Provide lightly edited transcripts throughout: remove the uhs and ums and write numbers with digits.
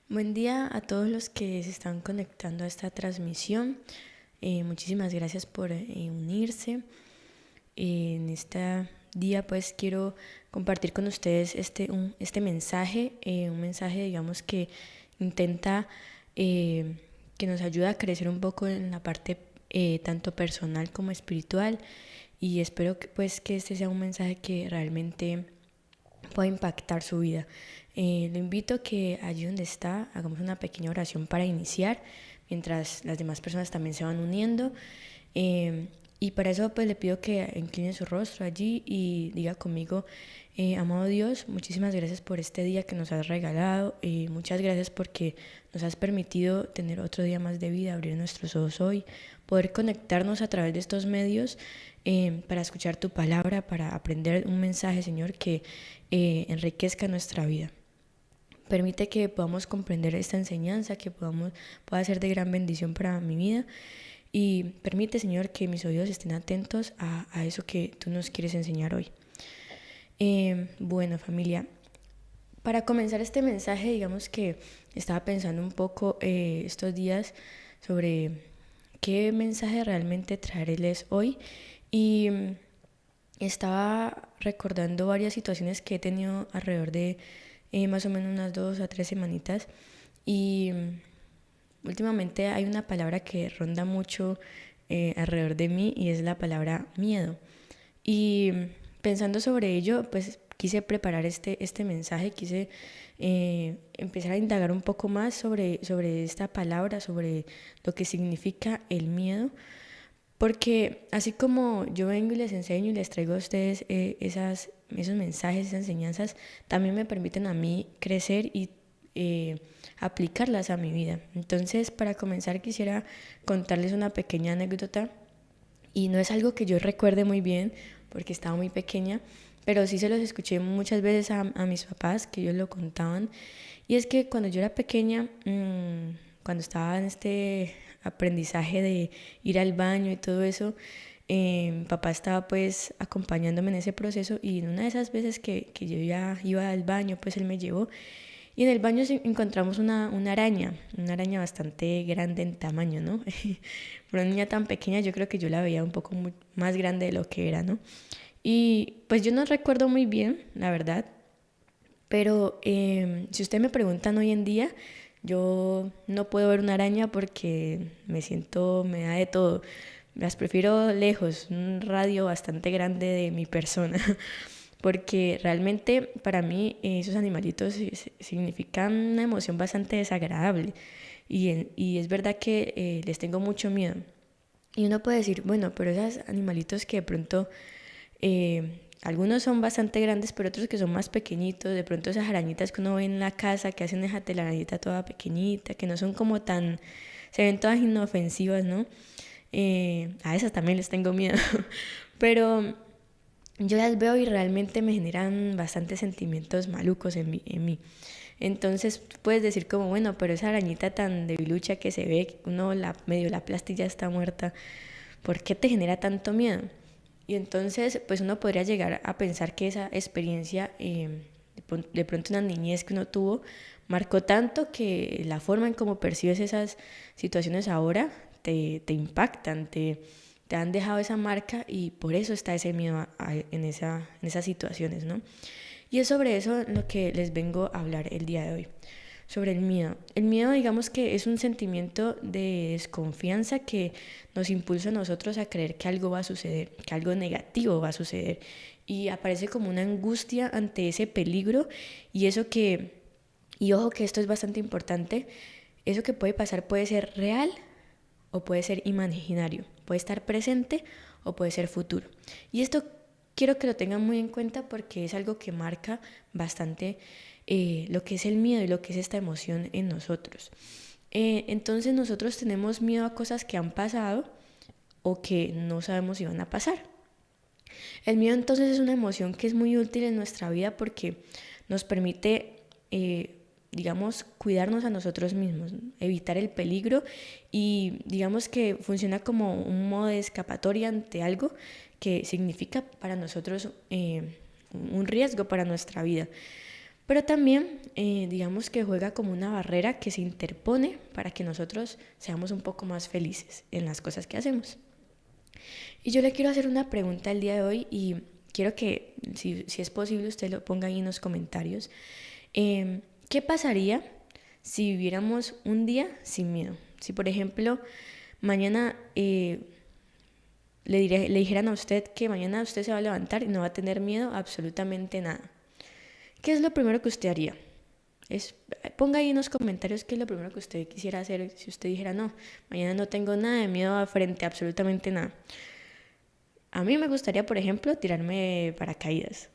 Buen día a todos los que se están conectando a esta transmisión. Muchísimas gracias por unirse. En este día pues quiero compartir con ustedes este mensaje, un mensaje digamos que intenta que nos ayuda a crecer un poco en la parte tanto personal como espiritual, y espero que este sea un mensaje que realmente pueda impactar su vida. Lo invito a que allí donde está hagamos una pequeña oración para iniciar, mientras las demás personas también se van uniendo. Y para eso pues le pido que incline su rostro allí y diga conmigo: amado Dios, muchísimas gracias por este día que nos has regalado, y muchas gracias porque nos has permitido tener otro día más de vida, abrir nuestros ojos hoy, poder conectarnos a través de estos medios para escuchar tu palabra, para aprender un mensaje, Señor, que enriquezca nuestra vida. Permite que podamos comprender esta enseñanza, que pueda ser de gran bendición para mi vida. Y permite, Señor, que mis oídos estén atentos a eso que tú nos quieres enseñar hoy. Bueno, familia, para comenzar este mensaje, digamos que estaba pensando un poco estos días sobre qué mensaje realmente traerles hoy. Y estaba recordando varias situaciones que he tenido alrededor de más o menos unas 2 a 3 semanitas. Y últimamente hay una palabra que ronda mucho alrededor de mí, y es la palabra miedo. Y pensando sobre ello, pues quise preparar este mensaje, quise empezar a indagar un poco más sobre esta palabra, sobre lo que significa el miedo. Porque así como yo vengo y les enseño y les traigo a ustedes esos mensajes, esas enseñanzas, también me permiten a mí crecer y aplicarlas a mi vida. Entonces, para comenzar, quisiera contarles una pequeña anécdota. Y no es algo que yo recuerde muy bien porque estaba muy pequeña, pero sí se los escuché muchas veces a mis papás, que ellos lo contaban. Y es que cuando yo era pequeña, cuando estaba en este aprendizaje de ir al baño y todo eso, mi papá estaba pues acompañándome en ese proceso, y en una de esas veces que yo ya iba al baño, pues él me llevó, y en el baño encontramos una araña bastante grande en tamaño, ¿no? Para una niña tan pequeña yo creo que yo la veía un poco más grande de lo que era, ¿no? Y pues yo no recuerdo muy bien, la verdad, pero si ustedes me preguntan hoy en día, yo no puedo ver una araña porque me da de todo. Las prefiero lejos, un radio bastante grande de mi persona, porque realmente para mí esos animalitos significan una emoción bastante desagradable, y es verdad que les tengo mucho miedo. Y uno puede decir, bueno, pero esos animalitos que de pronto algunos son bastante grandes, pero otros que son más pequeñitos, de pronto esas arañitas que uno ve en la casa, que hacen esa telarañita toda pequeñita, que no son como tan, se ven todas inofensivas, ¿no? A esas también les tengo miedo, pero yo las veo y realmente me generan bastantes sentimientos malucos en mí. Entonces puedes decir como, bueno, pero esa arañita tan debilucha que se ve, que uno medio la plastilla está muerta, ¿por qué te genera tanto miedo? Y entonces pues uno podría llegar a pensar que esa experiencia, de pronto una niñez que uno tuvo, marcó tanto que la forma en cómo percibes esas situaciones ahora te impactan, te han dejado esa marca, y por eso está ese miedo en esas situaciones, ¿no? Y es sobre eso lo que les vengo a hablar el día de hoy, sobre el miedo. El miedo, digamos que es un sentimiento de desconfianza que nos impulsa a nosotros a creer que algo va a suceder, que algo negativo va a suceder, y aparece como una angustia ante ese peligro, y y ojo que esto es bastante importante, eso que puede pasar puede ser real o puede ser imaginario, puede estar presente o puede ser futuro. Y esto quiero que lo tengan muy en cuenta porque es algo que marca bastante lo que es el miedo y lo que es esta emoción en nosotros. Entonces nosotros tenemos miedo a cosas que han pasado o que no sabemos si van a pasar. El miedo entonces es una emoción que es muy útil en nuestra vida porque nos permite, digamos, cuidarnos a nosotros mismos, evitar el peligro, y digamos que funciona como un modo de escapatoria ante algo que significa para nosotros un riesgo para nuestra vida. Pero también digamos que juega como una barrera que se interpone para que nosotros seamos un poco más felices en las cosas que hacemos. Y yo le quiero hacer una pregunta el día de hoy y quiero que, si es posible, usted lo ponga ahí en los comentarios. ¿Qué pasaría si viviéramos un día sin miedo? Si, por ejemplo, mañana le dijeran a usted que mañana usted se va a levantar y no va a tener miedo a absolutamente nada. ¿Qué es lo primero que usted haría? Ponga ahí en los comentarios qué es lo primero que usted quisiera hacer si usted dijera, no, mañana no tengo nada de miedo frente a absolutamente nada. A mí me gustaría, por ejemplo, tirarme paracaídas.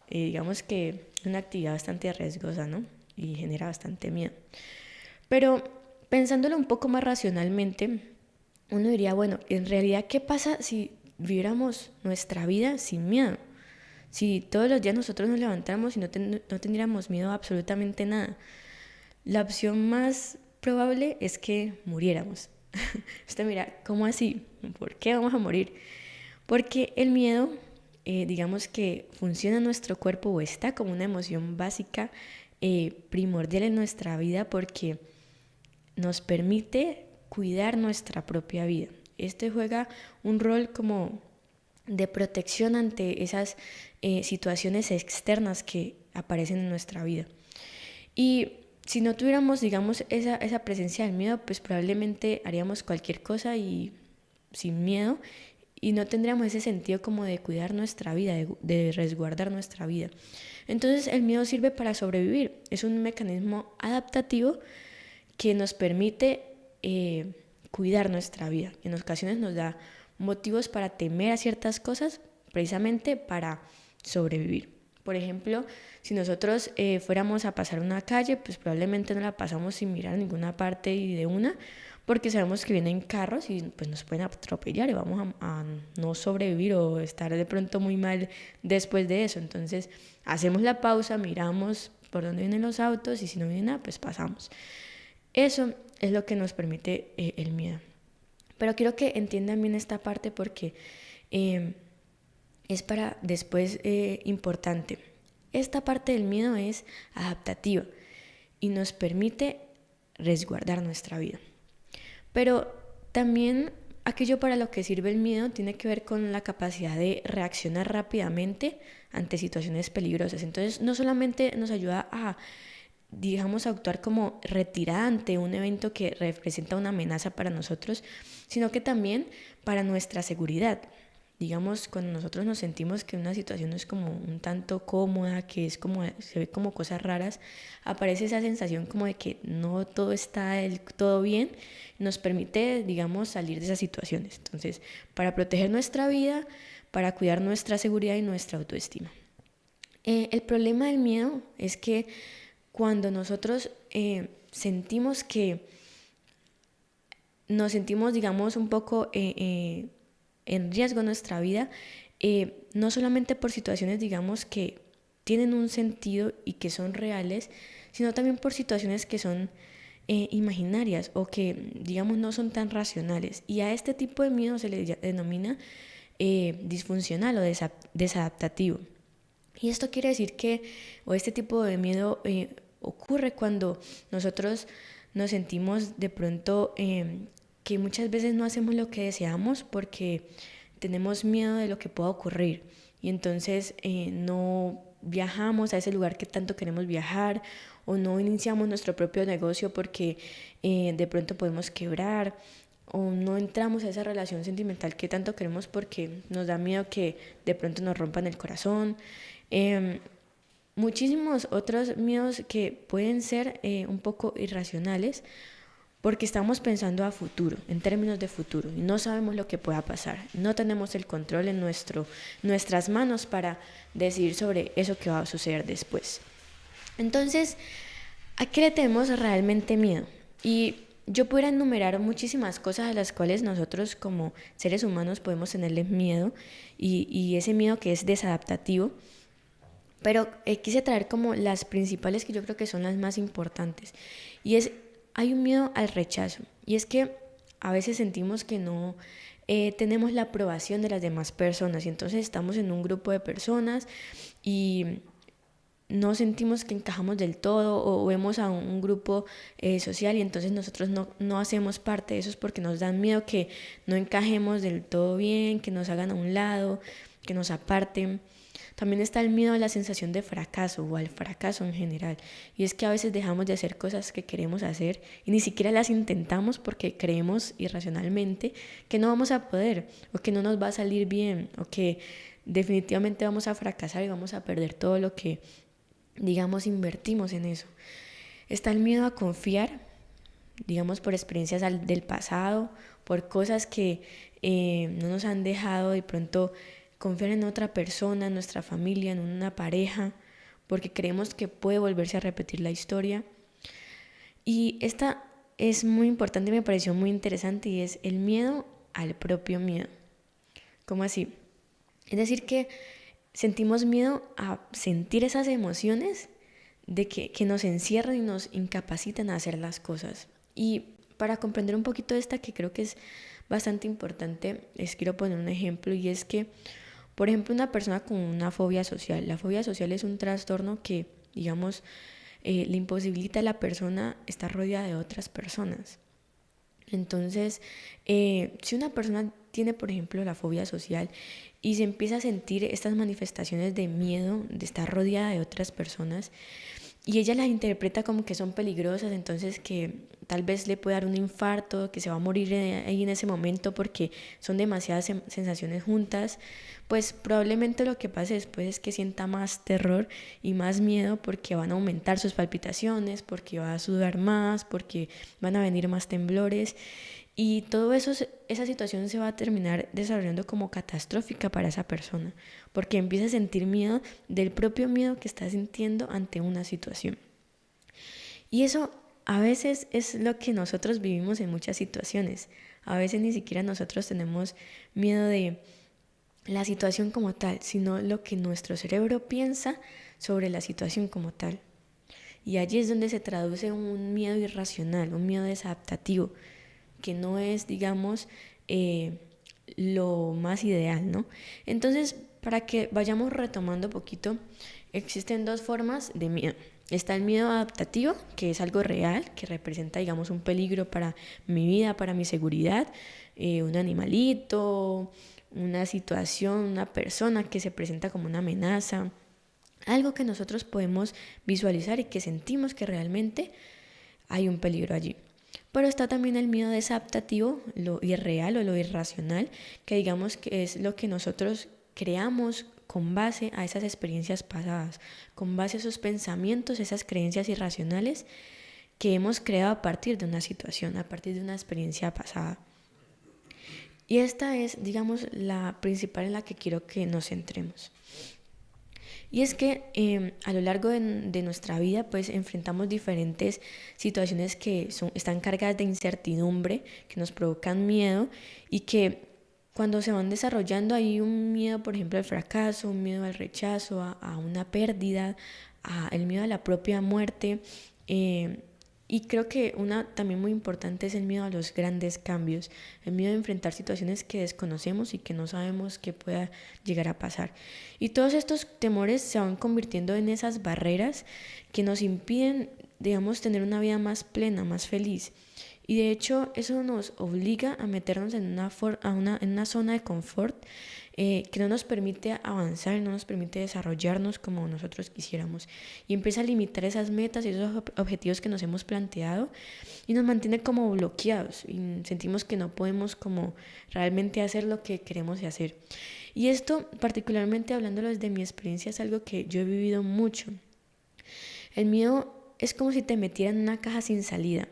Digamos que es una actividad bastante riesgosa, ¿no? Y genera bastante miedo. Pero pensándolo un poco más racionalmente, uno diría, bueno, en realidad, ¿qué pasa si viviéramos nuestra vida sin miedo? Si todos los días nosotros nos levantáramos y no tendríamos miedo a absolutamente nada. La opción más probable es que muriéramos. Usted mira, ¿cómo así? ¿Por qué vamos a morir? Porque el miedo, digamos que funciona en nuestro cuerpo o está como una emoción básica, primordial en nuestra vida porque nos permite cuidar nuestra propia vida. Este juega un rol como de protección ante esas situaciones externas que aparecen en nuestra vida. Y si no tuviéramos, digamos, esa presencia del miedo, pues probablemente haríamos cualquier cosa y sin miedo y no tendríamos ese sentido como de cuidar nuestra vida, de resguardar nuestra vida. Entonces el miedo sirve para sobrevivir, es un mecanismo adaptativo que nos permite cuidar nuestra vida. En ocasiones nos da motivos para temer a ciertas cosas precisamente para sobrevivir. Por ejemplo, si nosotros fuéramos a pasar una calle, pues probablemente no la pasamos sin mirar a ninguna parte y de una, porque sabemos que vienen carros y pues nos pueden atropellar y vamos a no sobrevivir o estar de pronto muy mal después de eso. Entonces hacemos la pausa, miramos por dónde vienen los autos y si no viene nada, pues pasamos. Eso es lo que nos permite el miedo. Pero quiero que entiendan bien esta parte porque es para después importante. Esta parte del miedo es adaptativa y nos permite resguardar nuestra vida. Pero también aquello para lo que sirve el miedo tiene que ver con la capacidad de reaccionar rápidamente ante situaciones peligrosas. Entonces no solamente nos ayuda a, digamos, actuar como retirada ante un evento que representa una amenaza para nosotros, sino que también para nuestra seguridad. Digamos, cuando nosotros nos sentimos que una situación es como un tanto cómoda, que es como, se ve como cosas raras, aparece esa sensación como de que no todo está todo bien, nos permite, digamos, salir de esas situaciones. Entonces, para proteger nuestra vida, para cuidar nuestra seguridad y nuestra autoestima. El problema del miedo es que cuando nosotros sentimos que nos sentimos, digamos, un poco en riesgo nuestra vida, no solamente por situaciones, digamos, que tienen un sentido y que son reales, sino también por situaciones que son imaginarias o que, digamos, no son tan racionales. Y a este tipo de miedo se le denomina disfuncional o desadaptativo. Y esto quiere decir que, o este tipo de miedo ocurre cuando nosotros nos sentimos de pronto que muchas veces no hacemos lo que deseamos porque tenemos miedo de lo que pueda ocurrir y entonces no viajamos a ese lugar que tanto queremos viajar o no iniciamos nuestro propio negocio porque de pronto podemos quebrar o no entramos a esa relación sentimental que tanto queremos porque nos da miedo que de pronto nos rompan el corazón. Muchísimos otros miedos que pueden ser un poco irracionales porque estamos pensando a futuro, en términos de futuro, y no sabemos lo que pueda pasar. No tenemos el control en nuestras manos para decidir sobre eso que va a suceder después. Entonces, ¿a qué le tenemos realmente miedo? Y yo pudiera enumerar muchísimas cosas a las cuales nosotros como seres humanos podemos tenerle miedo y ese miedo que es desadaptativo. Pero quise traer como las principales que yo creo que son las más importantes. Y hay un miedo al rechazo. Y es que a veces sentimos que no tenemos la aprobación de las demás personas. Y entonces estamos en un grupo de personas y no sentimos que encajamos del todo o vemos a un grupo social y entonces nosotros no hacemos parte de eso, es porque nos dan miedo que no encajemos del todo bien, que nos hagan a un lado, que nos aparten. También está el miedo a la sensación de fracaso o al fracaso en general. Y es que a veces dejamos de hacer cosas que queremos hacer y ni siquiera las intentamos porque creemos irracionalmente que no vamos a poder o que no nos va a salir bien o que definitivamente vamos a fracasar y vamos a perder todo lo que, digamos, invertimos en eso. Está el miedo a confiar, digamos, por experiencias del pasado, por cosas que no nos han dejado de pronto confiar en otra persona, en nuestra familia, en una pareja, porque creemos que puede volverse a repetir la historia. Y esta es muy importante y me pareció muy interesante, y es el miedo al propio miedo. ¿Cómo así? Es decir, que sentimos miedo a sentir esas emociones de que nos encierran y nos incapacitan a hacer las cosas. Y para comprender un poquito esta, que creo que es bastante importante, les quiero poner un ejemplo, y es que, por ejemplo, una persona con una fobia social. La fobia social es un trastorno que, digamos, le imposibilita a la persona estar rodeada de otras personas. Entonces, si una persona tiene, por ejemplo, la fobia social y se empieza a sentir estas manifestaciones de miedo, de estar rodeada de otras personas, y ella las interpreta como que son peligrosas, entonces que tal vez le puede dar un infarto, que se va a morir ahí en ese momento porque son demasiadas sensaciones juntas, pues probablemente lo que pase después es que sienta más terror y más miedo, porque van a aumentar sus palpitaciones, porque va a sudar más, porque van a venir más temblores. Y todo eso, esa situación se va a terminar desarrollando como catastrófica para esa persona, porque empieza a sentir miedo del propio miedo que está sintiendo ante una situación. Y eso a veces es lo que nosotros vivimos en muchas situaciones. A veces ni siquiera nosotros tenemos miedo de la situación como tal, sino lo que nuestro cerebro piensa sobre la situación como tal. Y allí es donde se traduce un miedo irracional, un miedo desadaptativo, que no es, digamos, lo más ideal, ¿no? Entonces, para que vayamos retomando un poquito, existen dos formas de miedo. Está el miedo adaptativo, que es algo real, que representa, digamos, un peligro para mi vida, para mi seguridad, un animalito, una situación, una persona que se presenta como una amenaza, algo que nosotros podemos visualizar y que sentimos que realmente hay un peligro allí. Pero está también el miedo desadaptativo, lo irreal o lo irracional, que digamos que es lo que nosotros creamos con base a esas experiencias pasadas, con base a esos pensamientos, esas creencias irracionales que hemos creado a partir de una situación, a partir de una experiencia pasada. Y esta es, digamos, la principal en la que quiero que nos centremos. Y es que a lo largo de nuestra vida pues enfrentamos diferentes situaciones que están cargadas de incertidumbre, que nos provocan miedo, y que cuando se van desarrollando hay un miedo, por ejemplo, al fracaso, un miedo al rechazo, a una pérdida, el miedo a la propia muerte. Y creo que una también muy importante es el miedo a los grandes cambios, el miedo a enfrentar situaciones que desconocemos y que no sabemos qué pueda llegar a pasar. Y todos estos temores se van convirtiendo en esas barreras que nos impiden, digamos, tener una vida más plena, más feliz. Y de hecho eso nos obliga a meternos en una zona de confort que no nos permite avanzar, no nos permite desarrollarnos como nosotros quisiéramos, y empieza a limitar esas metas y esos objetivos que nos hemos planteado, y nos mantiene como bloqueados y sentimos que no podemos como realmente hacer lo que queremos hacer. Y esto, particularmente hablándolo desde mi experiencia, es algo que yo he vivido mucho. El miedo es como si te metieran en una caja sin salida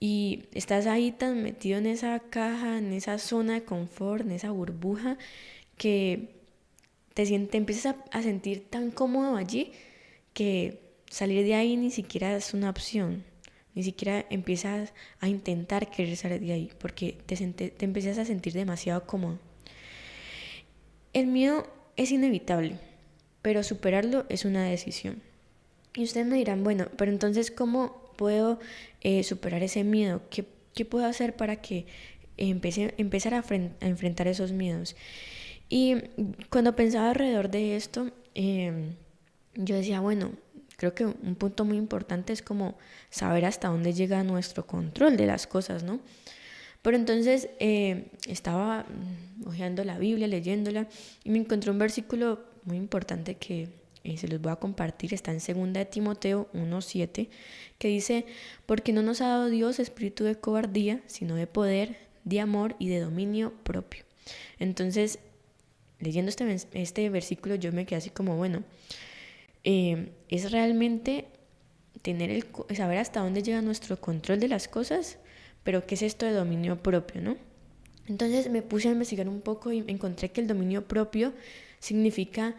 y estás ahí tan metido en esa caja, en esa zona de confort, en esa burbuja, que te empiezas a sentir tan cómodo allí que salir de ahí ni siquiera es una opción. Ni siquiera empiezas a intentar querer salir de ahí porque te empiezas a sentir demasiado cómodo. El miedo es inevitable, pero superarlo es una decisión. Y ustedes me dirán, bueno, pero entonces ¿cómo puedo superar ese miedo? ¿Qué puedo hacer para que empezar a enfrentar esos miedos? Y cuando pensaba alrededor de esto, yo decía, bueno, creo que un punto muy importante es como saber hasta dónde llega nuestro control de las cosas, ¿no? Pero entonces estaba hojeando la Biblia, leyéndola, y me encontré un versículo muy importante que se los voy a compartir. Está en 2 Timoteo 1:7, que dice: porque no nos ha dado Dios espíritu de cobardía, sino de poder, de amor y de dominio propio. Entonces, leyendo este versículo, yo me quedé así como, bueno, es realmente saber hasta dónde llega nuestro control de las cosas, pero ¿qué es esto de dominio propio, no? Entonces me puse a investigar un poco y encontré que el dominio propio significa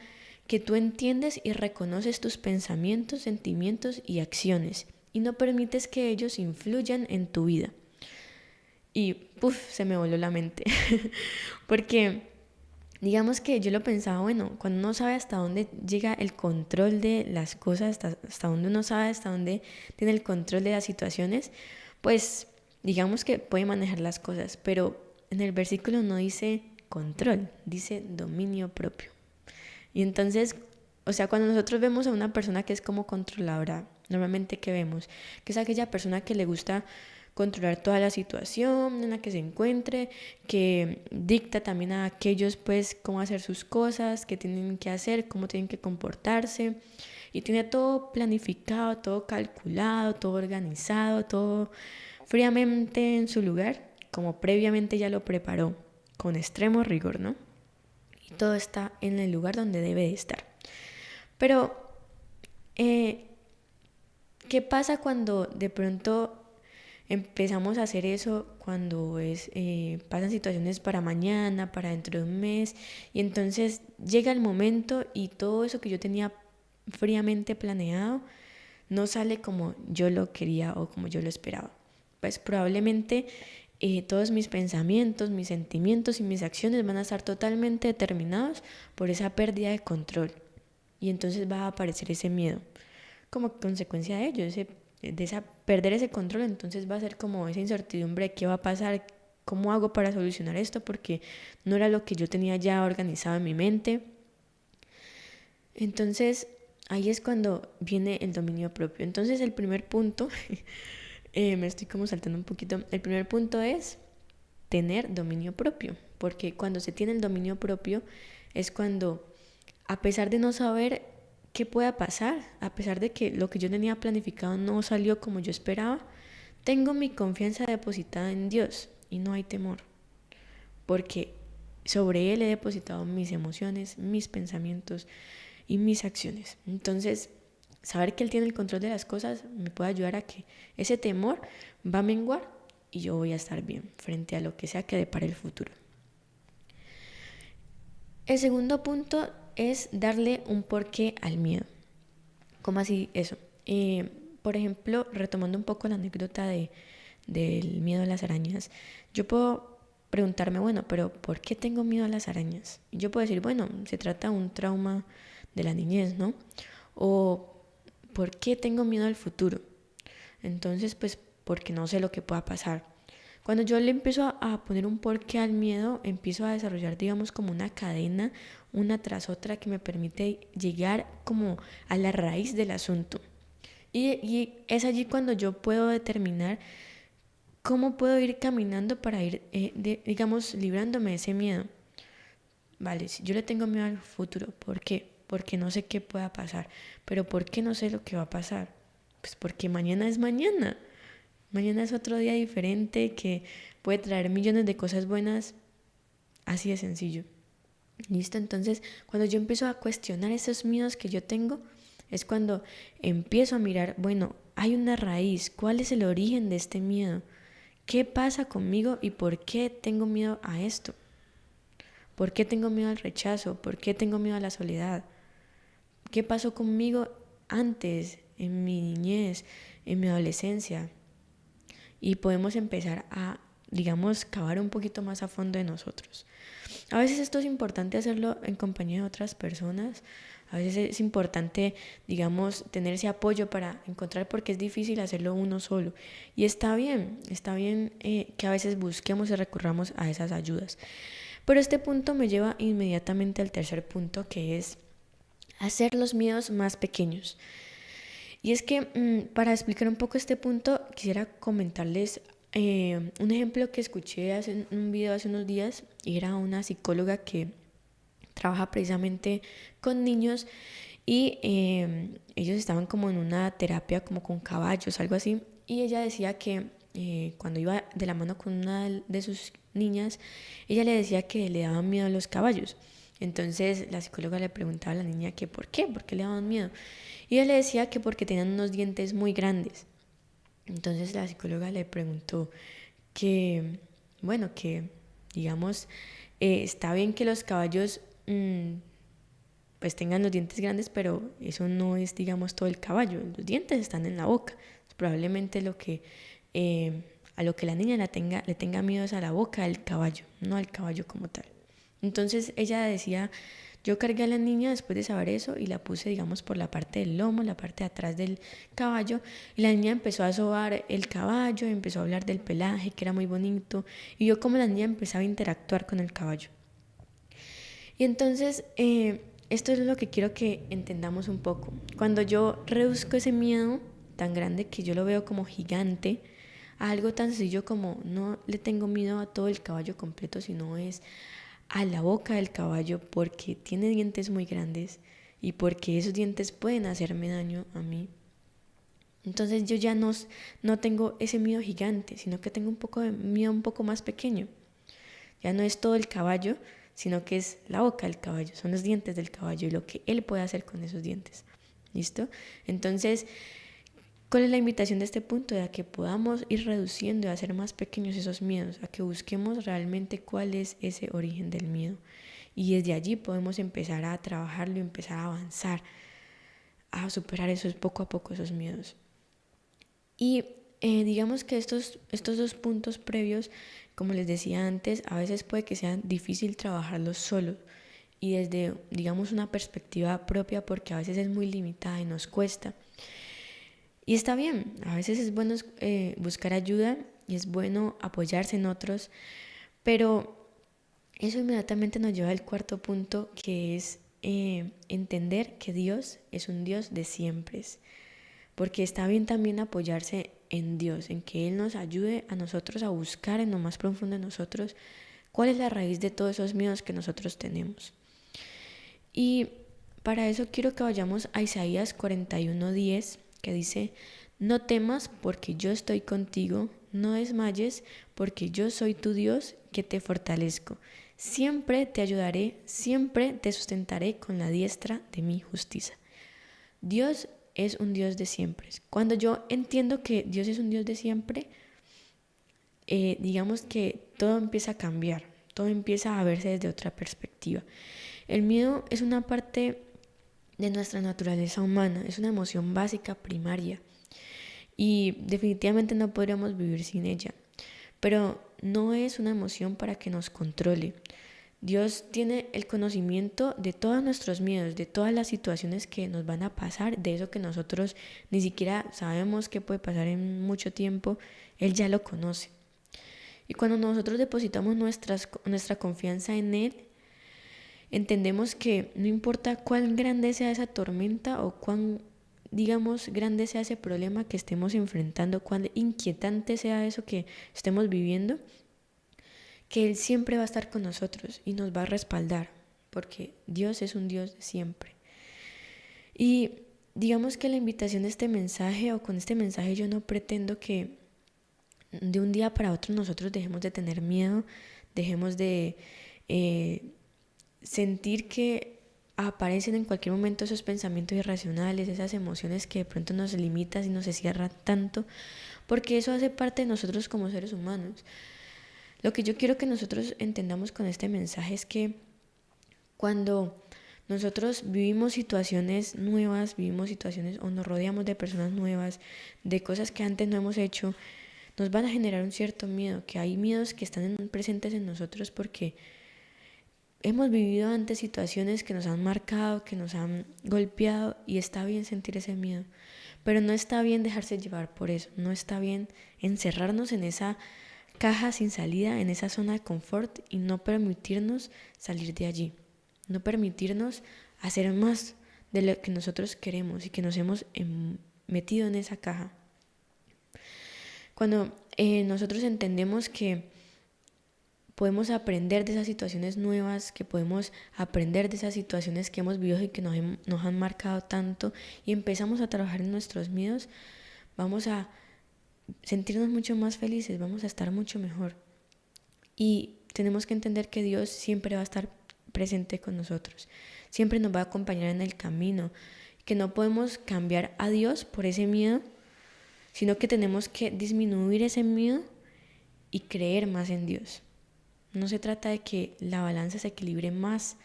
que tú entiendes y reconoces tus pensamientos, sentimientos y acciones y no permites que ellos influyan en tu vida. Y se me voló la mente. Porque digamos que yo lo pensaba, bueno, cuando uno sabe hasta dónde llega el control de las cosas, hasta dónde uno sabe, hasta dónde tiene el control de las situaciones, pues digamos que puede manejar las cosas, pero en el versículo no dice control, dice dominio propio. Y entonces, o sea, cuando nosotros vemos a una persona que es como controladora, normalmente ¿qué vemos? Que es aquella persona que le gusta controlar toda la situación en la que se encuentre, que dicta también a aquellos pues cómo hacer sus cosas, qué tienen que hacer, cómo tienen que comportarse, y tiene todo planificado, todo calculado, todo organizado, todo fríamente en su lugar, como previamente ya lo preparó, con extremo rigor, ¿no? Y todo está en el lugar donde debe de estar. Pero, ¿qué pasa cuando de pronto empezamos a hacer eso, cuando pasan situaciones para mañana, para dentro de un mes, y entonces llega el momento y todo eso que yo tenía fríamente planeado no sale como yo lo quería o como yo lo esperaba? Pues probablemente todos mis pensamientos, mis sentimientos y mis acciones van a estar totalmente determinados por esa pérdida de control. Y entonces va a aparecer ese miedo como consecuencia de ello, perder ese control. Entonces va a ser como esa incertidumbre: ¿qué va a pasar? ¿Cómo hago para solucionar esto? Porque no era lo que yo tenía ya organizado en mi mente. Entonces ahí es cuando viene el dominio propio. Entonces el primer punto, me estoy como saltando un poquito, el primer punto es tener dominio propio, porque cuando se tiene el dominio propio es cuando, a pesar de no saber qué pueda pasar, a pesar de que lo que yo tenía planificado no salió como yo esperaba, tengo mi confianza depositada en Dios y no hay temor, porque sobre Él he depositado mis emociones, mis pensamientos y mis acciones. Entonces, saber que Él tiene el control de las cosas me puede ayudar a que ese temor va a menguar y yo voy a estar bien frente a lo que sea que depare el futuro. El segundo punto es darle un porqué al miedo. ¿Cómo así eso? Por ejemplo, retomando un poco la anécdota del miedo a las arañas, yo puedo preguntarme, bueno, pero ¿por qué tengo miedo a las arañas? Y yo puedo decir, bueno, se trata de un trauma de la niñez, ¿no? O ¿por qué tengo miedo al futuro? Entonces, pues porque no sé lo que pueda pasar. Cuando yo le empiezo a poner un porqué al miedo, empiezo a desarrollar, digamos, como una cadena, una tras otra, que me permite llegar como a la raíz del asunto. Y es allí cuando yo puedo determinar cómo puedo ir caminando para ir, digamos, librándome de ese miedo. Vale, si yo le tengo miedo al futuro, ¿por qué? Porque no sé qué pueda pasar. Pero ¿por qué no sé lo que va a pasar? Pues porque mañana es mañana. Mañana es otro día diferente que puede traer millones de cosas buenas, así de sencillo. ¿Listo? Entonces, cuando yo empiezo a cuestionar esos miedos que yo tengo, es cuando empiezo a mirar, bueno, hay una raíz, ¿cuál es el origen de este miedo? ¿Qué pasa conmigo y por qué tengo miedo a esto? ¿Por qué tengo miedo al rechazo? ¿Por qué tengo miedo a la soledad? ¿Qué pasó conmigo antes, en mi niñez, en mi adolescencia? Y podemos empezar a, digamos, cavar un poquito más a fondo de nosotros. A veces esto es importante hacerlo en compañía de otras personas. A veces es importante, digamos, tener ese apoyo para encontrar, porque es difícil hacerlo uno solo. Y está bien que a veces busquemos y recurramos a esas ayudas. Pero este punto me lleva inmediatamente al tercer punto, que es hacer los miedos más pequeños. Y es que para explicar un poco este punto, quisiera comentarles un ejemplo que escuché en un video hace unos días, y era una psicóloga que trabaja precisamente con niños y ellos estaban como en una terapia como con caballos, algo así, y ella decía que cuando iba de la mano con una de sus niñas, ella le decía que le daban miedo a los caballos. Entonces la psicóloga le preguntaba a la niña que por qué le daban miedo. Y ella le decía que porque tenían unos dientes muy grandes. Entonces la psicóloga le preguntó que, bueno, que digamos, está bien que los caballos pues tengan los dientes grandes, pero eso no es, digamos, todo el caballo. Los dientes están en la boca. Probablemente a lo que la niña le tenga miedo es a la boca del caballo, no al caballo como tal. Entonces ella decía, yo cargué a la niña después de saber eso y la puse, digamos, por la parte del lomo, la parte de atrás del caballo, y la niña empezó a sobar el caballo, empezó a hablar del pelaje, que era muy bonito, y yo como la niña empezaba a interactuar con el caballo. Y entonces esto es lo que quiero que entendamos un poco. Cuando yo reduzco ese miedo tan grande que yo lo veo como gigante, a algo tan sencillo como no le tengo miedo a todo el caballo completo, sino es a la boca del caballo, porque tiene dientes muy grandes y porque esos dientes pueden hacerme daño a mí. Entonces yo ya no tengo ese miedo gigante, sino que tengo un poco de miedo un poco más pequeño. Ya no es todo el caballo, sino que es la boca del caballo, son los dientes del caballo y lo que él puede hacer con esos dientes. ¿Listo? Entonces, ¿cuál es la invitación de este punto? De a que podamos ir reduciendo y hacer más pequeños esos miedos, a que busquemos realmente cuál es ese origen del miedo. Y desde allí podemos empezar a trabajarlo y empezar a avanzar, a superar esos poco a poco esos miedos. Y digamos que estos dos puntos previos, como les decía antes, a veces puede que sea difícil trabajarlos solos y desde, digamos, una perspectiva propia, porque a veces es muy limitada y nos cuesta. Y está bien, a veces es bueno buscar ayuda y es bueno apoyarse en otros, pero eso inmediatamente nos lleva al cuarto punto, que es entender que Dios es un Dios de siempre. Porque está bien también apoyarse en Dios, en que Él nos ayude a nosotros a buscar en lo más profundo de nosotros cuál es la raíz de todos esos miedos que nosotros tenemos. Y para eso quiero que vayamos a Isaías 41:10, que dice: no temas porque yo estoy contigo, no desmayes porque yo soy tu Dios que te fortalezco. Siempre te ayudaré, siempre te sustentaré con la diestra de mi justicia. Dios es un Dios de siempre. Cuando yo entiendo que Dios es un Dios de siempre, digamos que todo empieza a cambiar, todo empieza a verse desde otra perspectiva. El miedo es una parte de nuestra naturaleza humana, es una emoción básica, primaria, y definitivamente no podríamos vivir sin ella, pero no es una emoción para que nos controle. Dios tiene el conocimiento de todos nuestros miedos, de todas las situaciones que nos van a pasar, de eso que nosotros ni siquiera sabemos que puede pasar en mucho tiempo. Él ya lo conoce. Y cuando nosotros depositamos nuestra confianza en Él, entendemos que no importa cuán grande sea esa tormenta o cuán, digamos, grande sea ese problema que estemos enfrentando, cuán inquietante sea eso que estemos viviendo, que Él siempre va a estar con nosotros y nos va a respaldar, porque Dios es un Dios de siempre. Y digamos que la invitación de este mensaje, o con este mensaje, yo no pretendo que de un día para otro nosotros dejemos de tener miedo, dejemos de sentir que aparecen en cualquier momento esos pensamientos irracionales, esas emociones que de pronto nos limitan y nos cierran tanto, porque eso hace parte de nosotros como seres humanos. Lo que yo quiero que nosotros entendamos con este mensaje es que cuando nosotros vivimos situaciones nuevas, vivimos situaciones o nos rodeamos de personas nuevas, de cosas que antes no hemos hecho, nos van a generar un cierto miedo, que hay miedos que están presentes en nosotros porque hemos vivido antes situaciones que nos han marcado, que nos han golpeado, y está bien sentir ese miedo, pero no está bien dejarse llevar por eso, no está bien encerrarnos en esa caja sin salida, en esa zona de confort, y no permitirnos salir de allí, no permitirnos hacer más de lo que nosotros queremos y que nos hemos metido en esa caja. Cuando nosotros entendemos que podemos aprender de esas situaciones nuevas, que podemos aprender de esas situaciones que hemos vivido y que nos han marcado tanto, y empezamos a trabajar en nuestros miedos, vamos a sentirnos mucho más felices, vamos a estar mucho mejor. Y tenemos que entender que Dios siempre va a estar presente con nosotros, siempre nos va a acompañar en el camino, que no podemos cambiar a Dios por ese miedo, sino que tenemos que disminuir ese miedo y creer más en Dios. No se trata de que la balanza se equilibre más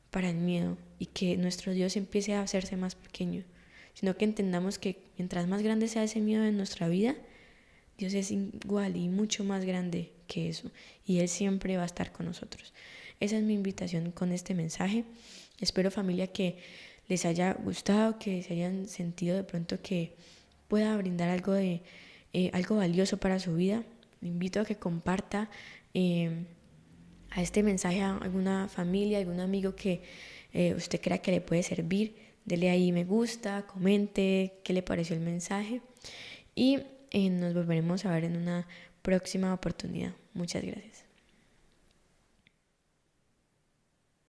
para el miedo y que nuestro Dios empiece a hacerse más pequeño, sino que entendamos que mientras más grande sea ese miedo en nuestra vida, Dios es igual y mucho más grande que eso, y Él siempre va a estar con nosotros. Esa es mi invitación con este mensaje. Espero, familia, que les haya gustado, que se hayan sentido de pronto que pueda brindar algo valioso para su vida. Le invito a que comparta a este mensaje a alguna familia, algún amigo que usted crea que le puede servir. Dele ahí me gusta, comente qué le pareció el mensaje y nos volveremos a ver en una próxima oportunidad. Muchas gracias.